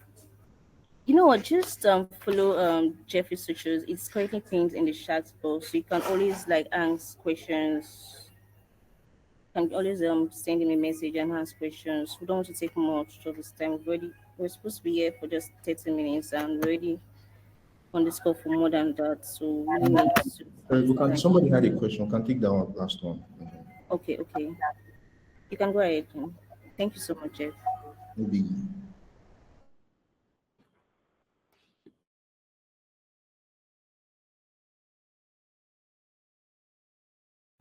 you know what? Just follow Jeffrey's socials. It's currently pinned in the chat box, so you can always like ask questions. You can always send him a message and ask questions. We don't want to take much of his time. We're supposed to be here for just 30 minutes, and we're already on this call for more than that. So we really need to time. Somebody had a question. Can take that one last one. Okay, okay. You can go ahead. Thank you so much, Jeff. Maybe.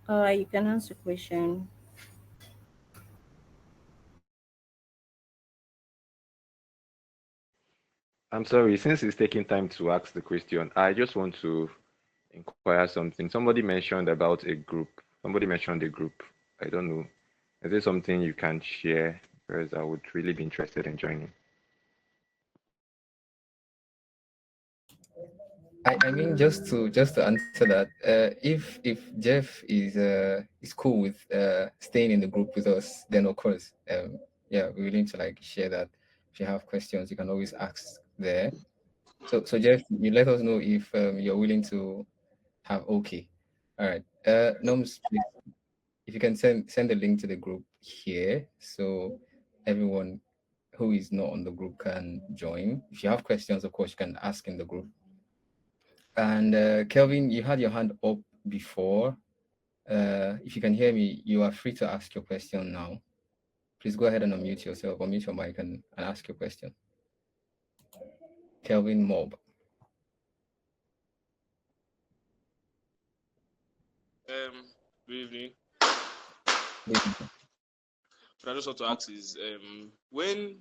All right, you can answer question. I'm sorry, since it's taking time to ask the question, I just want to inquire something. Somebody mentioned about a group. Somebody mentioned a group. I don't know. Is there something you can share? Because I would really be interested in joining. I mean, just to answer that, if Jeff is cool with staying in the group with us, then of course, yeah, we're willing to like share that. If you have questions, you can always ask there. So Jeff, you let us know if you're willing to have okay. All right. Noms, please, if you can send the link to the group here, so everyone who is not on the group can join. If you have questions, of course, you can ask in the group. And Kelvin, you had your hand up before. If you can hear me, you are free to ask your question now. Please go ahead and unmute yourself, unmute your mic and ask your question. Kelvin Mob. Good evening. Good evening. What I just want to ask is when,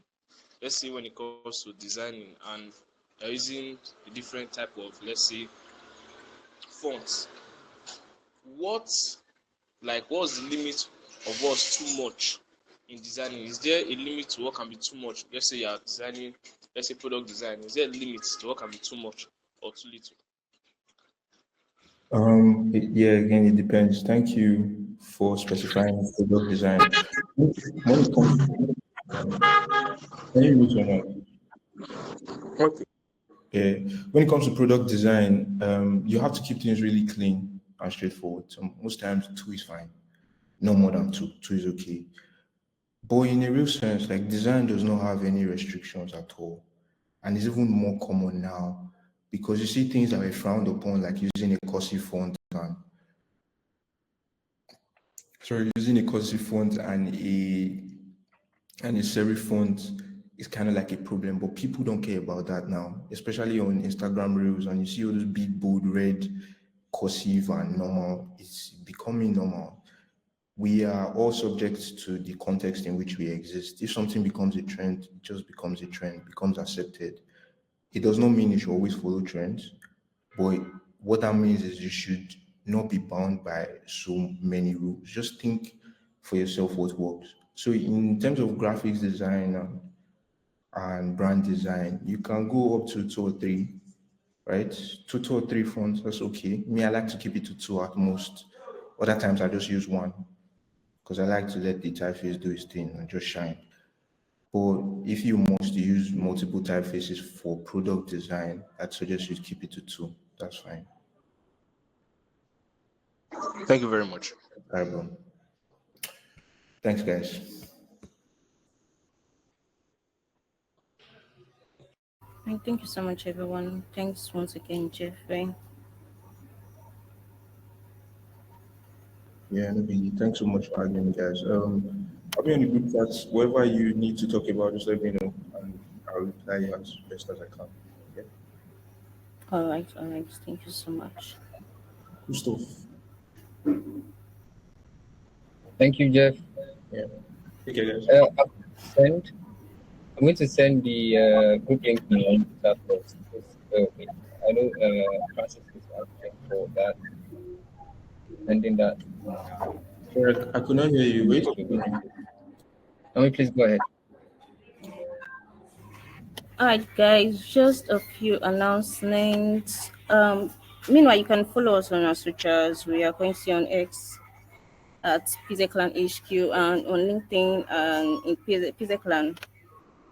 let's say, when it comes to designing and you're using a different type of, let's say, fonts, what's the limit of what's too much in designing? Is there a limit to what can be too much? Let's say you're designing, let's say product design. Is there a limit to what can be too much or too little? Yeah, again, it depends. Thank you for specifying product design. When it comes Can you mute your mic? Okay. Yeah. When it comes to product design, you have to keep things really clean and straightforward. So most times, two is fine. No more than two. Two is okay. But in a real sense, like design does not have any restrictions at all. And it's even more common now because you see things that were frowned upon, like using a cursive font and and a serif font is kind of like a problem, but people don't care about that now, especially on Instagram Reels. And you see all those big, bold, red, cursive, and normal. It's becoming normal. We are all subject to the context in which we exist. If something becomes a trend, it just becomes a trend, becomes accepted. It does not mean you should always follow trends, but what that means is you should not be bound by so many rules. Just think for yourself what works. So in terms of graphics design and brand design, you can go up to two or three, right? Two or three fonts, that's okay. Me, I like to keep it to two at most. Other times I just use one because I like to let the typeface do its thing and just shine. But if you must use multiple typefaces for product design, I'd suggest you keep it to two. That's fine. Thank you very much. All right, bro. Thanks, guys. And thank you so much, everyone. Thanks once again, Jeffrey. Yeah, no biggie. Thanks so much for having me, guys. I'll be on the group chat. Whatever you need to talk about, just let me know, and I'll reply you as best as I can. Okay. All right, all right. Thank you so much. Cool stuff. Thank you, Jeff. Yeah. Take care, guys. I'm going to send the group link now in chat box. I know Francis is asking for that, sending that. Sorry, I could not hear you. Wait. Please go ahead. All right, guys, just a few announcements. Meanwhile, you can follow us on our socials. We are currently on X at PixelClan HQ and on LinkedIn and in PixelClan.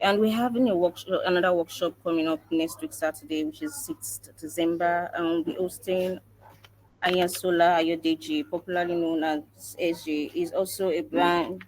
And we're having another workshop coming up next week, Saturday, which is 6th December. And we'll be hosting Ayasola Ayodeji, popularly known as SJ, is also a brand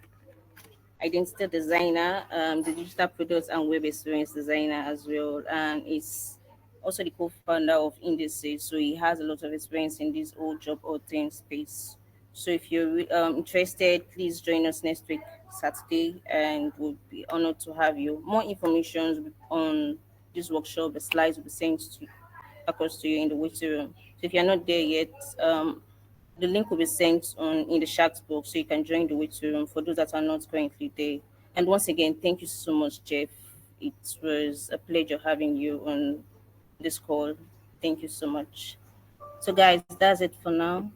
identity designer, the digital products and web experience designer as well, and is also the co-founder of Indices. So he has a lot of experience in this whole job thing space. So if you're interested, please join us next week, Saturday, and we'll be honored to have you. More information on this workshop, the slides will be sent across to you in the waiting room. So if you're not there yet, the link will be sent on in the chat box so you can join the waiting room for those that are not currently there. And once again, thank you so much, Jeff. It was a pleasure having you on this call. Thank you so much. So, guys, that's it for now.